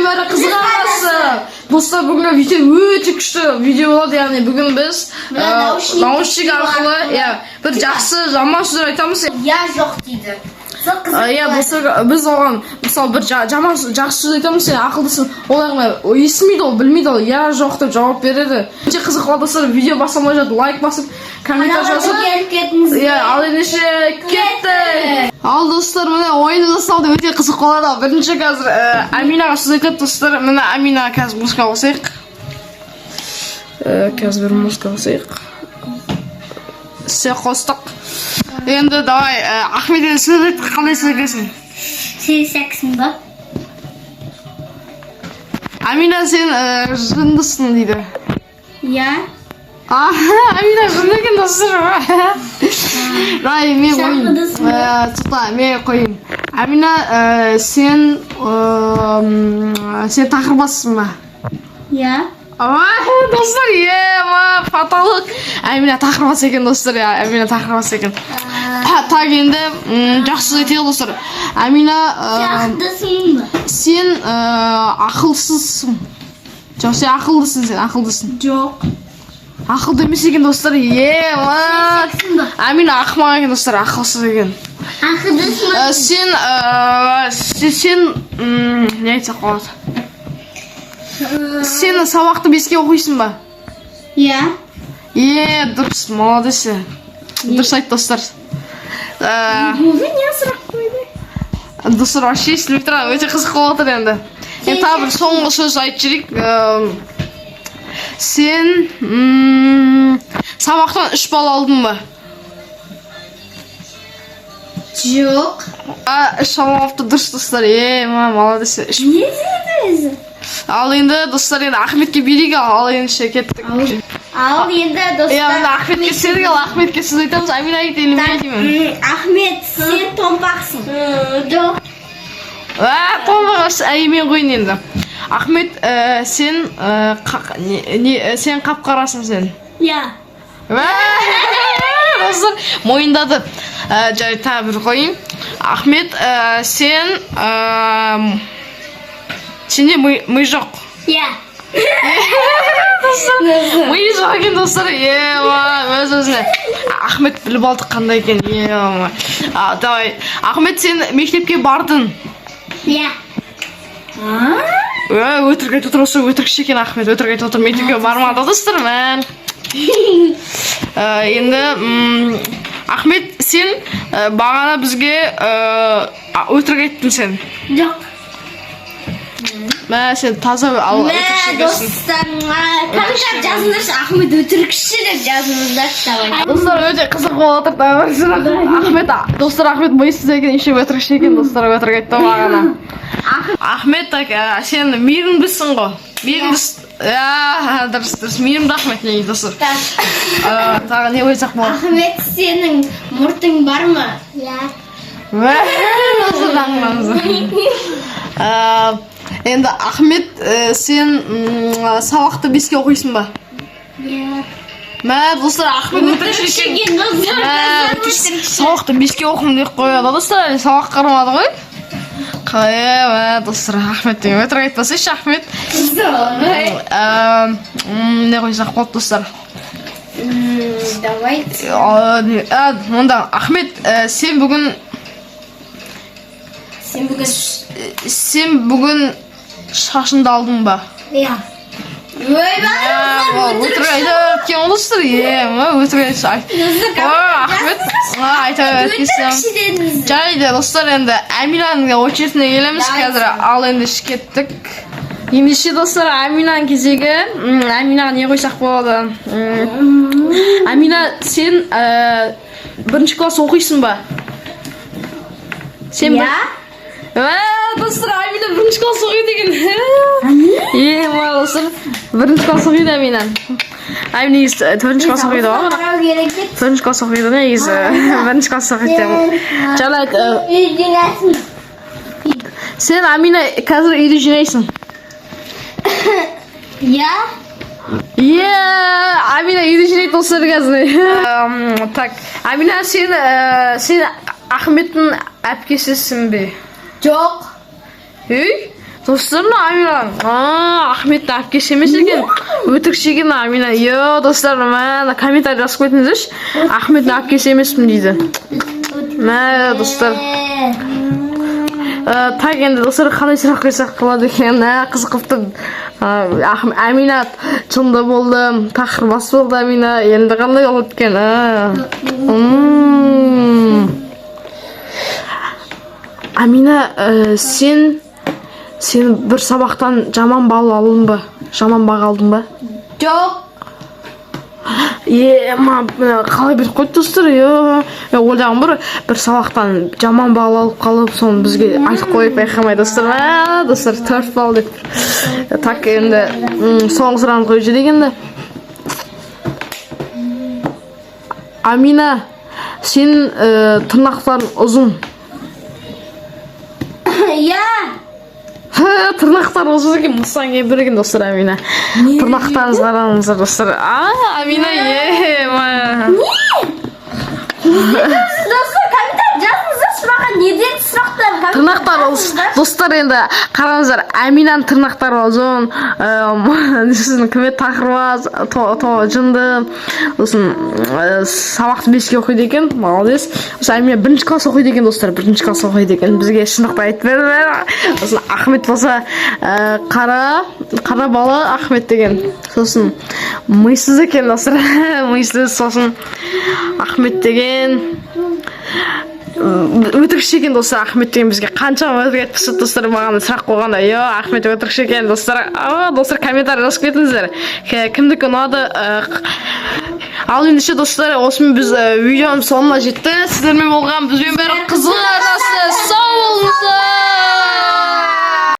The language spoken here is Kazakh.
бәрі қызығасың. Достар, бүгінгі видео өте күшті видео болады, яғни бүгін біз наушник арқылы бір жақсы жаман сөздер айтамыз. Я жоқ дейді. Біз оған мысалы бір жаман жақсы сөз айтамыз, сен ақылдысың, олар естімейді, ол білмейді, ол я жоқ деп жауап береді. Өте қызық болады достар, видео бастамай жатып лайк басып, комментарий жазып. Ал ендеше кетті. Ал достар, міне ойынды басталды, өте қызық болады. Бірінші қазір Аминаға сөз айтады достар. Міне Амина қазір музыка қосайық. Қазір бір музыка қосайық. Все қостық. Енді давай Ахмеден сөз айт, қандай сөз айтасың? Сен сәксің ба? Амина, сен жындысың дейді. Я. Амина жынды екен достар. Давай мен қойын. Тұқта, мен қойын. Амина, сен тақырбассың ба? Я. Достар, фаталық. Амина тақырбас екен достар, Амина тақырбас екен. Так, енді жақсы айтайық достар. Амина, Жақсысың ба? сен ақылсызсың. Жоқ, сен ақылдысың, сен ақылдысың. Жоқ. Ақылды емес екен достар. Амина ақымақ екен достар, ақылсыз екен. Ақылдысың ба? Сен не айтсақ болады? Сен сабақты 5-ке оқисың ба? Я. Дұрыс, молодец. Дұрыс айт достар. Не сұрақ қойды? Достар, вообще естіліп тұрады, өте қызық болып отыр енді. Тағы бір соңғы сөз айтып жүрейік. Сен сабақтан 3 балл алдың ба? Жоқ. 3 алмапты, дұрыс достар. Молодец. Не дейді өзі? Ал енді достар, енді Ахметке берейік, ал енді кеттік. Ал енді достар. Ахметке сендік, ал Ахметке сөз айтамыз. Амина айт, елім айтайын. Ахмет, сен томпақсың. Жоқ. Томпақ, мен қойын енді. Ахмет, сен қап-қарасың сен. Я. Достар, мойындады. Жай, тағы бір қойын. Ахмет, сенде мы жоқ. Я. Мы жоқ екен достар. Өз-өзіне. Ахмет біліп алдық қандай екен. Давай. Ахмет, сен мектепке бардың. Я. Өтірік айтып отыр, осы өтірікші екен Ахмет. Өтірік айтып отыр, мектепке бармады достар, мән. Енді Ахмет, сен бағана бізге өтірік айттың сен. Жоқ. Сен таза өтірікші екенсің. Достар, комментар жазыңдаршы, Ахмет өтірікші деп жазыңыздаршы. Достар, өте қызық болып отыр. Достар, Ахмет мойысыз екен, еще өтірікші екен достар, өтірік айтты бағана. Ахмет, сен мейірімдісің ғой. Мейірімдісің. Дұрыс, мейірімді Ахмет не достар. Тағы не ойсақ болады? Ахмет, сенің мұртың бар ма? Я. Достар, таңғыламыз. Енді Ахмет, сен сабақты 5-ке оқисың ба? Я. Достар, Ахмет өтірікші екен. Сабақты 5-ке оқым деп қояды достар, сабақ қарамады ғой? Достар, Ахмет деген өтірік айтпасайшы Ахмет. Не қойсақ болды достар? Давай. Онда Ахмет, сен бүгін шашынды алдың ба? Я. Өтірік айтып кен достар, өтірік айтып. Ахмет, айтып өткесем. Жайды достар, енді Аминаның очеретіне келеміз қазір, ал енді кеттік. Ендеше достар, Аминаның кезегі. Аминаға не қойсақ болады? Амина, сен 1-ші класс оқисың ба? Я. Достар, Амина 1-ші класс оқиды екен. Достар, 1-ші класс оқиды Амина. Амина 4-ші класс оқиды ғой? 4-ші класс оқиды, негізі 1-ші класс оқиды. Жалайды. Сен, Амина, қазір үйді жинайсың. Я. Амина үйді жинайды достар қазір. Так, Амина, сен Ахметтің әпкесісің бе? Жоқ. Достар мына Амина. Ахметтің әпкесі емес екен. Өтірікші екен Амина. Йо, достар, мына комментарий жазып қойтыңыздаршы. Ахметтің әпкесі емеспін дейді. Мә, достар. Так енді достар қандай сұрақ қойсақ болады екен. Қызықыпты. Амина шынында болды. Тақырбас болды Амина. Енді қандай болады екен. Амина, сен бір сабақтан жаман бал алдың ба? Жаман баға алдың ба? Жоқ. Қалай беріп қойды достар? Ойлағым бір сабақтан жаман бал алып қалып, соны бізге айтып қойып байқамай достар. Достар 4 бал деп. Так енді соңғы сұрағын қойып жіберейік енді. Амина, сен тырнақтарың ұзын. Иә. Тырнақтар ұзын екен, мұсаң ебірген достар Амина. Тырнақтарыңыз қараңыздар достар. Амина, Достар, комментарий жазыңыздаршы маған неден сұрақтар. Тырнақтар достар енді қараңыздар. Аминаның тырнақтары ұзын. Сіздің кіме тақырбас, жынды. Сосын сабақты 5-ке оқиды екен. Молодец. Осы Амина 1-ші класс оқиды екен достар. 1-ші класс оқиды екен. Бізге шындықты айтып берді. Сосын Ахмет болса қара бала Ахмет деген. Сосын миссіз екен достар. Миссіз. Сосын Ахмет деген. Өтірікші екен достар. Ахмет деген бізге қанша өтірік айтпысы достар, маған сұрақ қойғанда. Ахмет өтірікші екен достар. Достар комментарий жазып кетіңіздер. Кімдікі ұнады? Ал ендеше достар, осымен біз видеоның соңына жетті. Сіздермен болған бізбен бәрі қызық. Сау болыңыздар.